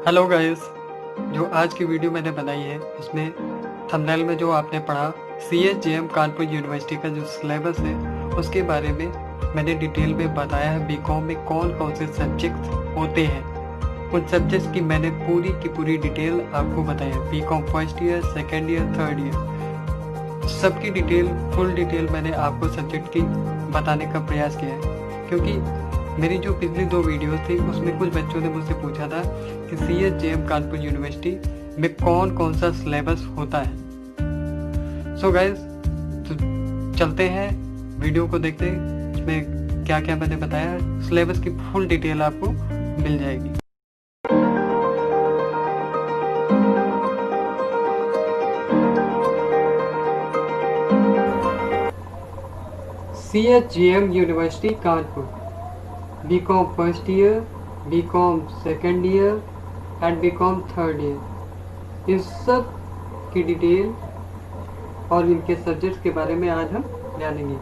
Hello guys. जो आज की वीडियो मैंने बनाई है उसमें थंबनेल में जो आपने पढ़ा CSJM कानपुर यूनिवर्सिटी का जो सिलेबस है उसके बारे में मैंने डिटेल में बताया है। बीकॉम में कौन कौन से सब्जेक्ट्स होते हैं, उन सब्जेक्ट्स की मैंने पूरी की पूरी डिटेल आपको बताया है। BCom first year, second year, third year, सबकी डिटेल, फुल डिटेल मैंने आपको सब्जेक्ट की बताने का प्रयास किया है। क्योंकि मेरी जो पिछली 2 वीडियोस थी उसमें कुछ बच्चों ने मुझसे पूछा था कि CSJM कानपुर यूनिवर्सिटी में कौन कौन सा सिलेबस होता है। सो गाइस, तो चलते हैं वीडियो को देखते हैं, इसमें क्या क्या मैंने बताया। सिलेबस की फुल डिटेल आपको मिल जाएगी। CSJM university Kanpur, BCom first year, BCom second year and BCom third year, इस सब की डिटेल और इनके सब्जेक्ट्स के बारे में आज हम जानेंगे।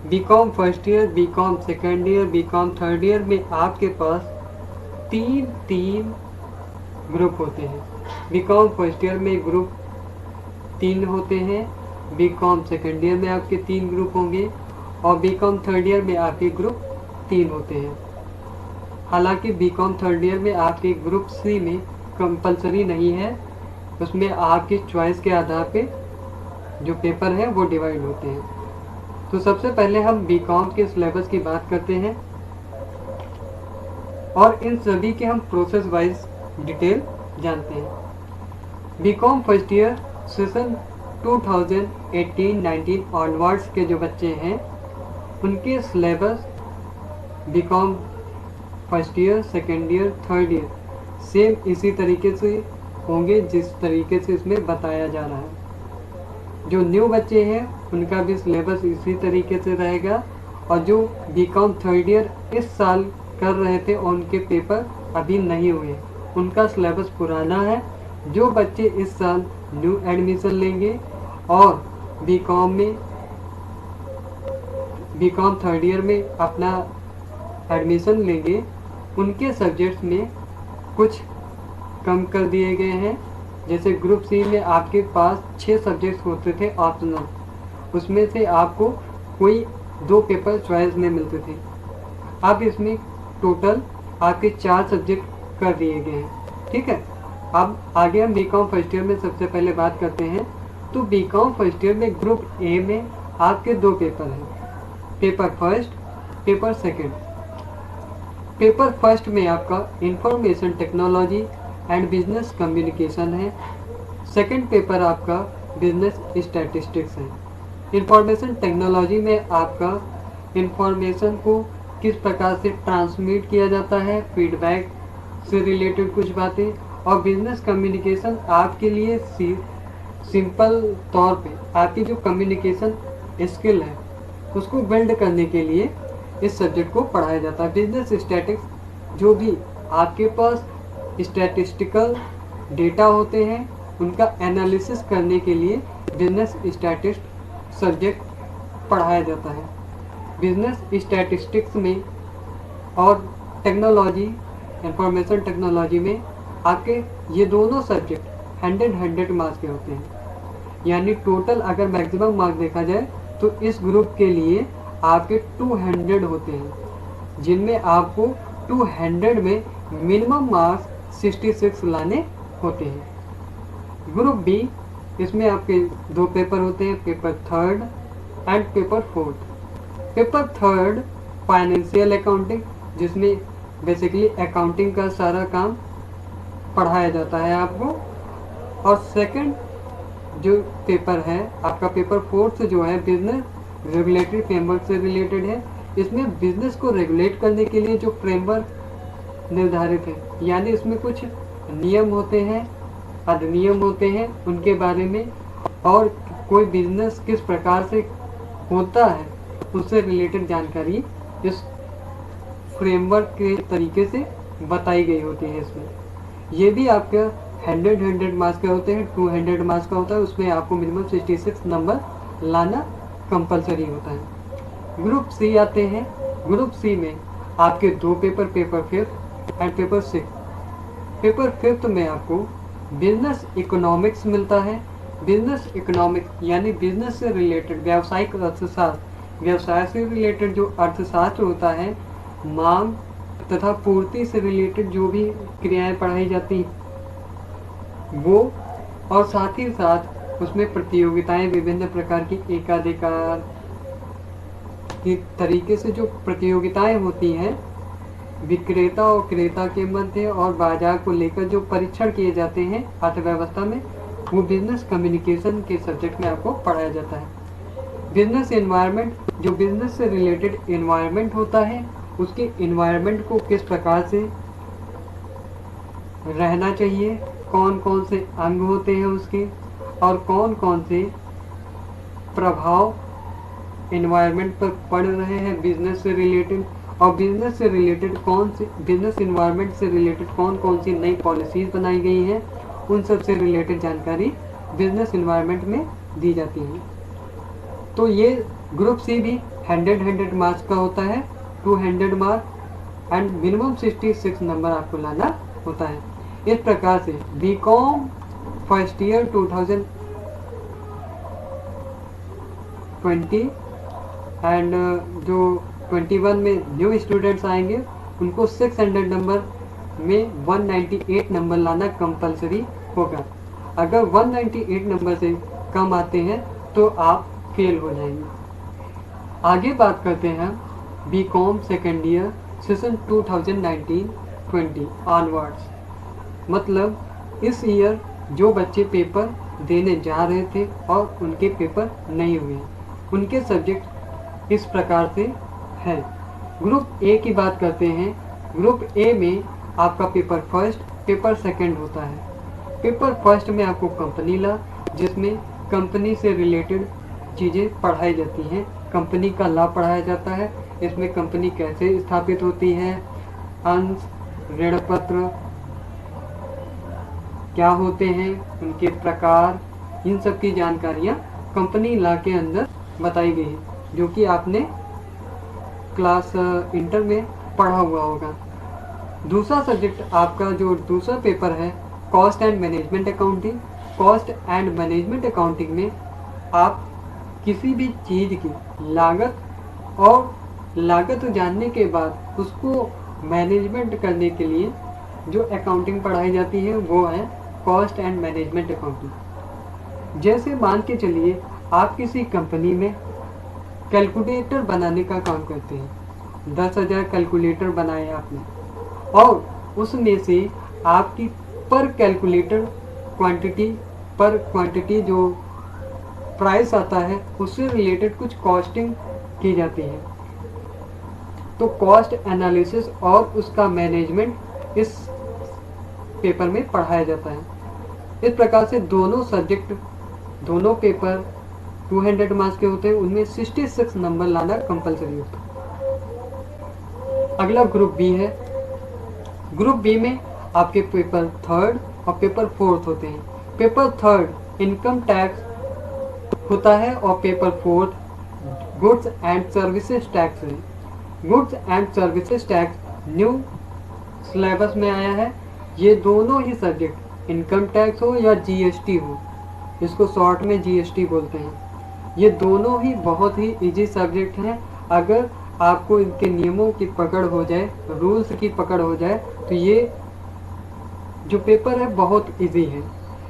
BCom first year, BCom second year, BCom third year में आपके पास तीन ग्रुप होते हैं। बीकॉम फर्स्ट ईयर में ग्रुप 3 होते हैं, बीकॉम सेकेंड ईयर में आपके 3 ग्रुप होंगे और बीकॉम थर्ड ईयर में आपके ग्रुप 3 होते हैं। हालांकि बीकॉम थर्ड ईयर में आपके ग्रुप सी में कंपलसरी नहीं है, उसमें आपकी चॉइस के आधार पे जो पेपर है वो डिवाइड होते हैं। तो सबसे पहले हम बीकॉम के सिलेबस की बात करते हैं और इन सभी के हम प्रोसेस वाइज डिटेल जानते हैं। BCom first year session 2018-19 onwards के जो बच्चे हैं उनके syllabus BCom first year, second year, third year same इसी तरीके से होंगे जिस तरीके से इसमें बताया जा रहा है। जो न्यू बच्चे हैं उनका भी सिलेबस इसी तरीके से रहेगा और जो बीकॉम थर्ड ईयर इस साल कर रहे थे और उनके पेपर अभी नहीं हुए उनका सिलेबस पुराना है। जो बच्चे इस साल न्यू एडमिशन लेंगे और बीकॉम थर्ड ईयर में अपना एडमिशन लेंगे उनके सब्जेक्ट्स में कुछ कम कर दिए गए हैं। जैसे ग्रुप सी में आपके पास 6 सब्जेक्ट्स होते थे ऑप्शनल, उसमें से आपको कोई 2 पेपर चॉइस में मिलते थे। अब इसमें टोटल आपके 4 सब्जेक्ट कर दिए गए हैं। ठीक है, अब आगे हम बीकॉम फर्स्ट ईयर में सबसे पहले बात करते हैं। तो बीकॉम फर्स्ट ईयर में ग्रुप ए में आपके 2 पेपर हैं, paper first, paper second. Paper first में आपका information technology and business communication है। सेकंड पेपर आपका बिजनेस स्टैटिस्टिक्स है। इंफॉर्मेशन टेक्नोलॉजी में आपका इंफॉर्मेशन को किस प्रकार से ट्रांसमिट किया जाता है, फीडबैक से रिलेटेड कुछ बातें, और बिजनेस कम्युनिकेशन आपके लिए सिंपल तौर पे आपकी जो कम्युनिकेशन स्किल है उसको बिल्ड करने के लिए इस सब्जेक्ट को पढ़ाया जाता है। बिजनेस स्टैटिक्स, जो भी आपके पास स्टैटिस्टिकल डेटा होते हैं उनका एनालिसिस करने के लिए बिजनेस स्टैटिस्टिक्स सब्जेक्ट पढ़ाया जाता है। बिजनेस स्टैटिस्टिक्स में और टेक्नोलॉजी, इंफॉर्मेशन टेक्नोलॉजी में आपके ये दोनों सब्जेक्ट 100 मार्क्स के होते हैं। यानी टोटल अगर मैक्सिमम मार्क्स देखा जाए तो इस ग्रुप के लिए आपके 200 होते हैं, जिनमें आपको 200 में मिनिमम मार्क्स 66 लाने होते हैं। ग्रुप बी, इसमें आपके 2 पेपर होते हैं, paper third and paper fourth. Paper third financial accounting, जिसमें बेसिकली अकाउंटिंग का सारा काम पढ़ाया जाता है आपको। और सेकंड जो पेपर है आपका, पेपर फोर्थ जो है बिजनेस रेगुलेटरी फ्रेमवर्क से रिलेटेड है। इसमें बिजनेस को रेगुलेट करने के लिए जो फ्रेमवर्क निर्धारित है, यानी इसमें कुछ नियम होते हैं, अधिनियम होते हैं, उनके बारे में और कोई बिजनेस किस प्रकार से होता है उससे रिलेटेड जानकारी इस फ्रेमवर्क के तरीके से बताई गई होती है। इसमें ये भी आपका 100 मार्क्स के होते हैं, 200 मार्क्स का होता है, उसमें आपको मिनिमम 66 नंबर लाना कंपलसरी होता है। ग्रुप सी आते हैं। ग्रुप सी में आपके 2 paper, paper fifth and paper 6। Paper 5 में आपको बिजनेस इकोनॉमिक्स मिलता है। बिजनेस इकोनॉमिक्स यानी बिजनेस से रिलेटेड व्यावसायिक अर्थशास्त्र, व्यवसाय से रिलेटेड जो अर्थशास्त्र होता है, मांग तथा पूर्ति से रिलेटेड जो भी क्रियाएं पढ़ाई जाती वो, और साथ ही साथ उसमें प्रतियोगिताएं, विभिन्न प्रकार की एकाधिकार के तरीके से जो प्रतियोगिताएं होती हैं विक्रेता और क्रेता के मध्य और बाजार को लेकर जो परीक्षण किए जाते हैं अर्थव्यवस्था में, वो बिजनेस कम्युनिकेशन के सब्जेक्ट में आपको पढ़ाया जाता है। बिजनेस एनवायरनमेंट, जो बिजनेस से रिलेटेड एनवायरनमेंट होता है, उसके एनवायरनमेंट को किस प्रकार से रहना चाहिए, कौन कौन से अंग होते हैं उसके, और कौन कौन से प्रभाव एनवायरनमेंट पर पड़ रहे हैं बिजनेस से रिलेटेड, और बिजनेस से रिलेटेड कौन सी, बिजनेस एनवायरनमेंट से रिलेटेड कौन कौन सी नई पॉलिसीज बनाई गई हैं, उन सब से रिलेटेड जानकारी बिजनेस एनवायरनमेंट में दी जाती है। तो ये ग्रुप सी भी 100 मार्क्स का होता है, 200 मार्क एंड मिनिमम 66 नंबर आपको लाना होता है। इस प्रकार से बीकॉम फर्स्ट ईयर 2020 एंड जो 21 में न्यू स्टूडेंट्स आएंगे उनको 600 नंबर में 198 नंबर लाना कंपलसरी होगा। अगर 198 नंबर से कम आते हैं तो आप फेल हो जाएंगे। आगे बात करते हैं BCom second year session 2019-20 onwards, मतलब इस ईयर जो बच्चे पेपर देने जा रहे थे और उनके पेपर नहीं हुए, उनके सब्जेक्ट इस प्रकार से हैं। ग्रुप ए की बात करते हैं। ग्रुप ए में आपका पेपर फर्स्ट, पेपर सेकंड होता है। पेपर फर्स्ट में आपको कंपनी लॉ, जिसमें कंपनी से रिलेटेड चीज़ें पढ़ाई जाती हैं, कंपनी का लॉ पढ़ाया जाता है। इसमें कंपनी कैसे स्थापित होती है, अंश, ऋण पत्र क्या होते हैं, उनके प्रकार, इन सब की जानकारियाँ कंपनी लॉ के अंदर बताई गई है, जो कि आपने क्लास इंटर में पढ़ा हुआ होगा। दूसरा सब्जेक्ट आपका जो दूसरा पेपर है cost and management accounting. Cost and management accounting में आप किसी भी चीज़ की लागत और लागत जानने के बाद उसको मैनेजमेंट करने के लिए जो अकाउंटिंग पढ़ाई जाती है वो है कॉस्ट एंड मैनेजमेंट अकाउंटिंग। जैसे मान के चलिए आप किसी कंपनी में कैलकुलेटर बनाने का काम करते हैं, 10,000 कैलकुलेटर बनाए आपने, और उसमें से आपकी पर कैलकुलेटर क्वांटिटी जो प्राइस आता है उससे रिलेटेड कुछ कॉस्टिंग की जाती है। तो कॉस्ट एनालिसिस और उसका मैनेजमेंट इस पेपर में पढ़ाया जाता है। इस प्रकार से दोनों सब्जेक्ट, दोनों पेपर 200 मार्क्स के होते हैं, उनमें 66 नंबर लाना कंपलसरी होता है। अगला ग्रुप बी है। ग्रुप बी में आपके पेपर थर्ड और पेपर फोर्थ होते हैं। पेपर थर्ड इनकम टैक्स होता है और paper fourth goods and services tax है। Goods and services tax new syllabus में आया है। ये दोनों ही सब्जेक्ट, इनकम टैक्स हो या जीएसटी हो, इसको शॉर्ट में जीएसटी बोलते हैं, ये दोनों ही बहुत ही इजी सब्जेक्ट हैं। अगर आपको इनके नियमों की पकड़ हो जाए, रूल्स की पकड़ हो जाए, तो ये जो पेपर है बहुत इजी है।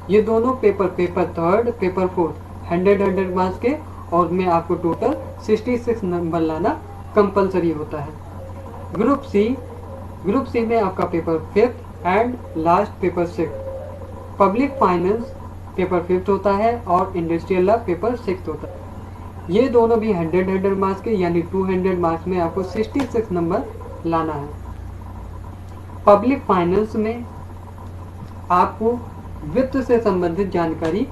ये दोनों paper, paper third, paper fourth 100 marks के, और उसमें आपको टोटल 66 नंबर लाना कंपलसरी होता है। ग्रुप सी में आपका paper fifth and last paper six. Public finance paper fifth होता है और इंडस्ट्रियल लॉ पेपर सिक्स होता है। ये दोनों भी 100 मार्क्स के, यानी 200 मार्क्स में आपको 66 नंबर लाना है। पब्लिक फाइनेंस में आपको वित्त से संबंधित जानकारी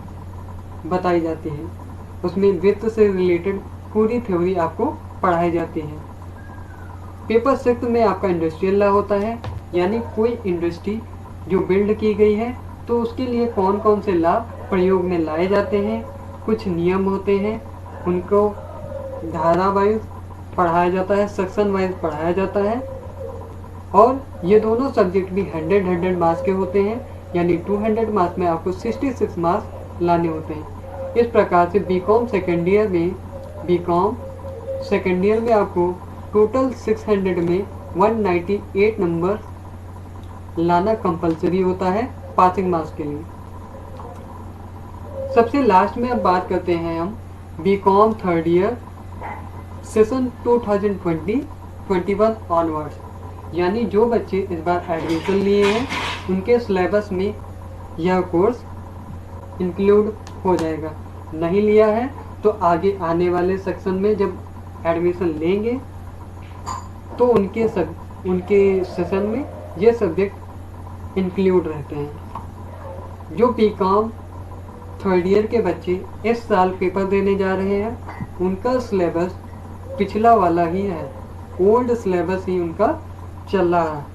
बताई जाती है, उसमें वित्त से रिलेटेड पूरी थ्योरी आपको पढ़ाई जाती है। पेपर सिक्स में आपका इंडस्ट्रियल लॉ होता है, यानी कोई इंडस्ट्री जो बिल्ड की गई है तो उसके लिए कौन कौन से लॉ प्रयोग में लाए जाते हैं, कुछ नियम होते हैं, उनको धारा वाइज पढ़ाया जाता है, सेक्शन वाइज पढ़ाया जाता है। और ये दोनों सब्जेक्ट भी 100 मार्क्स के होते हैं, यानी 200 मार्क्स में आपको 66 मार्क्स लाने होते हैं। इस प्रकार से बीकॉम सेकेंड ईयर में आपको टोटल 600 में 198 नंबर लाना कंपलसरी होता है पासिंग मार्क्स के लिए। सबसे लास्ट में अब बात करते हैं हम BCom third year session 2020-21 onwards, यानी जो बच्चे इस बार एडमिशन लिए हैं उनके सिलेबस में यह कोर्स इंक्लूड हो जाएगा। नहीं लिया है तो आगे आने वाले सेक्शन में जब एडमिशन लेंगे तो उनके सेशन में ये सब्जेक्ट इंक्लूड रहते हैं। जो बीकॉम थर्ड ईयर के बच्चे इस साल पेपर देने जा रहे हैं उनका सिलेबस पिछला वाला ही है, ओल्ड सिलेबस ही उनका चल रहा है।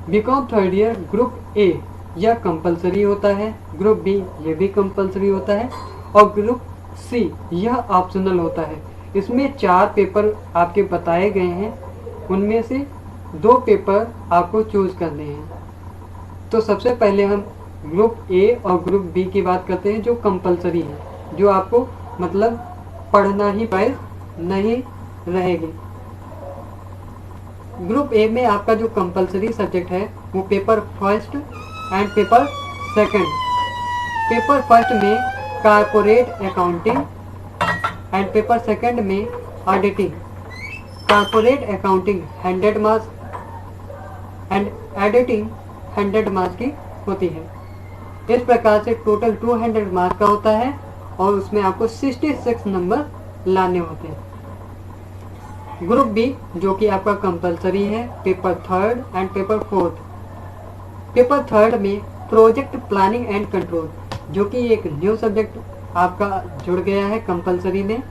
BCom third year group A यह कंपलसरी होता है, ग्रुप बी ये भी कंपलसरी होता है और ग्रुप सी यह ऑप्शनल होता है। इसमें 4 पेपर आपके बताए गए हैं, उनमें से 2 पेपर आपको चूज करने हैं। तो सबसे पहले हम ग्रुप ए और ग्रुप बी की बात करते हैं जो कंपलसरी है, जो आपको मतलब पढ़ना ही पाए नहीं रहेगी। ग्रुप ए में आपका जो कंपलसरी सब्जेक्ट है वो paper first and paper second. Paper first में corporate accounting and paper second में auditing. Corporate accounting 100 marks and auditing 100 marks की होती है। इस प्रकार से टोटल 200 मार्क्स का होता है और उसमें आपको 66 नंबर लाने होते हैं। ग्रुप बी जो कि आपका कंपलसरी है paper third and paper fourth. Paper third में प्रोजेक्ट प्लानिंग एंड कंट्रोल जो कि एक न्यू सब्जेक्ट आपका जुड़ गया है कंपलसरी में,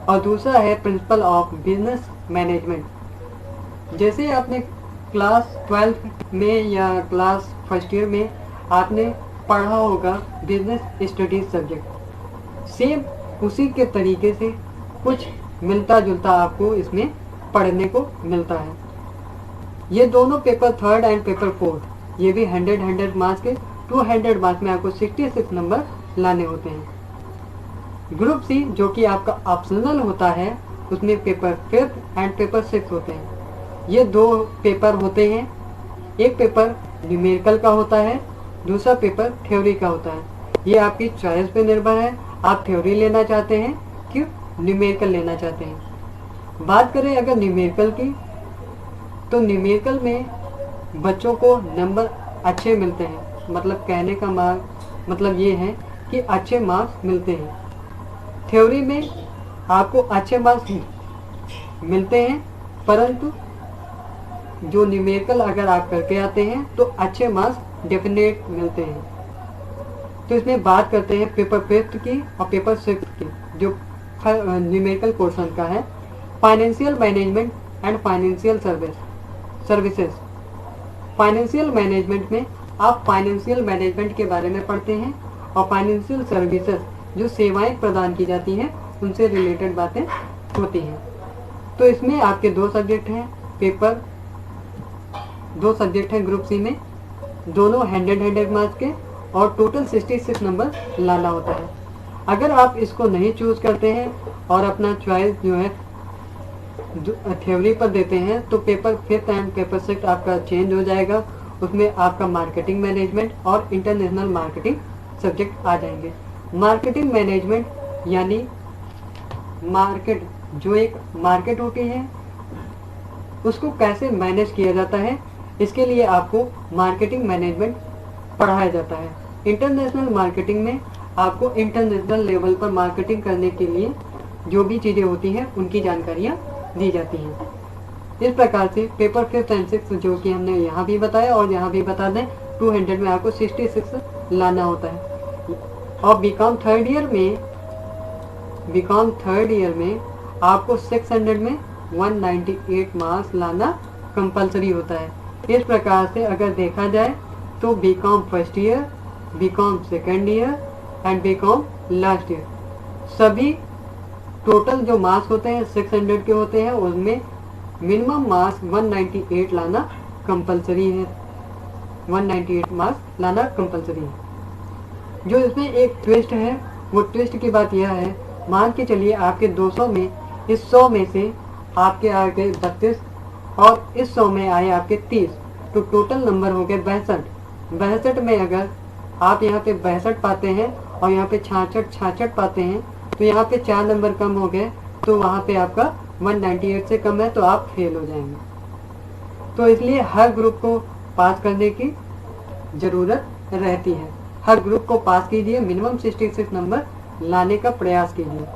और दूसरा है प्रिंसिपल ऑफ बिजनेस मैनेजमेंट। जैसे आपने क्लास 12 में या क्लास फर्स्ट ईयर में आपने पढ़ा होगा बिजनेस स्टडीज सब्जेक्ट, सेम उसी के तरीके से कुछ मिलता जुलता आपको इसमें पढ़ने को मिलता है। ये दोनों paper third and paper fourth ये भी 100 मार्क्स के 200 मार्क्स में आपको 66 नंबर लाने होते हैं। ग्रुप सी जो कि आपका ऑप्शनल होता है उसमें पेपर फिफ्थ एंड पेपर 6 होते हैं। ये 2 पेपर होते हैं, एक पेपर न्यूमेरिकल का होता है, दूसरा पेपर थ्योरी का होता है। ये आपकी चॉइस पे निर्भर है, आप थ्योरी लेना चाहते हैं कि न्यूमेरिकल लेना चाहते हैं। बात करें अगर न्यूमेरिकल की, तो न्यूमेरिकल में बच्चों को नंबर अच्छे मिलते हैं, मतलब कहने का मतलब ये है कि अच्छे मार्क्स मिलते हैं। थ्योरी में आपको अच्छे मार्क्स मिलते हैं, परंतु जो न्यूमेरिकल अगर आप करके आते हैं तो अच्छे मार्क्स डेफिनेट मिलते हैं। तो इसमें बात करते हैं पेपर फिफ्थ की और पेपर 6 की जो न्यूमेरिकल पोर्शन का है। Financial management and financial services. Financial management में आप फाइनेंशियल मैनेजमेंट के बारे में पढ़ते हैं और फाइनेंशियल सर्विसेज जो सेवाएं प्रदान की जाती हैं उनसे रिलेटेड बातें होती हैं। तो इसमें आपके 2 सब्जेक्ट हैं, पेपर 2 सब्जेक्ट हैं ग्रुप सी में, दोनों 100 मार्क्स के और टोटल 66 नंबर लाना होता है। अगर आप इसको नहीं चूज करते हैं और अपना चॉइस जो है थ्योरी पर देते हैं तो पेपर फिफ्थ एंड पेपर 6 आपका चेंज हो जाएगा। उसमें आपका मार्केटिंग मैनेजमेंट और इंटरनेशनल मार्केटिंग सब्जेक्ट आ जाएंगे। मार्केटिंग मैनेजमेंट यानी मार्केट, जो एक मार्केट होती है उसको कैसे मैनेज किया जाता है, इसके लिए आपको मार्केटिंग मैनेजमेंट पढ़ाया जाता है। इंटरनेशनल मार्केटिंग में आपको इंटरनेशनल लेवल पर मार्केटिंग करने के लिए जो भी चीज़ें होती हैं उनकी जानकारियाँ दी जाती हैं। इस प्रकार से पेपर 5th एंड 6th जो कि हमने यहाँ भी बताया और यहाँ भी बता दें 200 में आपको 66 लाना होता है। और बीकॉम थर्ड ईयर में आपको 600 में 198 मार्क्स लाना कंपलसरी होता है। इस प्रकार से अगर देखा जाए तो BCom first year, BCom second year and BCom last year सभी टोटल जो मार्क्स होते हैं 600 के होते हैं, उसमें मिनिमम मार्क्स 198 लाना कंपलसरी है। 198 मार्क्स लाना कंपलसरी है। जो इसमें एक ट्विस्ट है, वो ट्विस्ट की बात यह है, मान के चलिए आपके 200 में इस 100 में से आपके आ गए 32 और इस 100 में आए आपके 30, तो टोटल नंबर हो गए 62। 62 में अगर आप यहाँ पे 62 पाते हैं और यहाँ पे 66 पाते हैं, तो यहाँ पे 4 नंबर कम हो गए, तो वहाँ पे आपका 198 से कम है, तो आप फेल हो जाएंगे। तो इसलिए हर ग्रुप को पास करने की ज़रूरत रहती है। हर ग्रुप को पास कीजिए, मिनिमम 66 नंबर लाने का प्रयास कीजिए।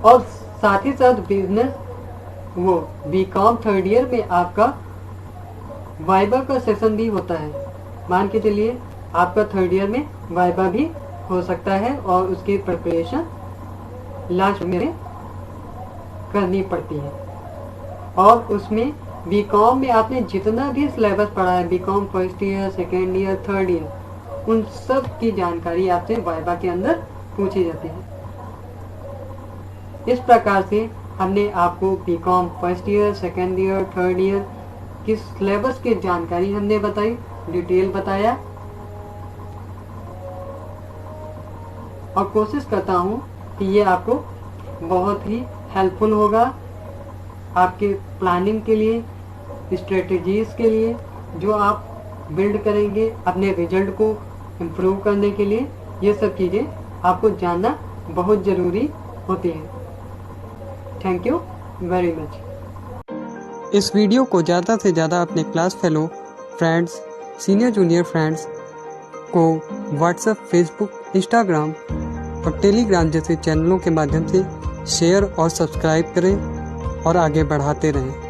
और साथ ही साथ बिजनेस वो बीकॉम थर्ड ईयर में आपका वाइवा का सेशन भी होता है। मान के चलिए आपका थर्ड ईयर में वाइवा भी हो सकता है और उसकी प्रिपरेशन लास्ट में करनी पड़ती है। और उसमें बीकॉम में आपने जितना भी सिलेबस पढ़ा है, BCom first year, second year, third year, उन सब की जानकारी आपसे वाइवा के अंदर पूछी जाती है। इस प्रकार से हमने आपको BCom first year, second year, third year की सिलेबस की जानकारी हमने बताई, डिटेल बताया, और कोशिश करता हूँ कि ये आपको बहुत ही हेल्पफुल होगा आपके प्लानिंग के लिए, स्ट्रेटजीज के लिए, जो आप बिल्ड करेंगे अपने रिजल्ट को इम्प्रूव करने के लिए। ये सब चीज़ें आपको जानना बहुत ज़रूरी होती है। Thank you very much. इस वीडियो को ज़्यादा से ज़्यादा अपने class fellow, friends, senior junior friends को व्हाट्सएप, फेसबुक, इंस्टाग्राम और टेलीग्राम जैसे चैनलों के माध्यम से शेयर और सब्सक्राइब करें और आगे बढ़ाते रहें।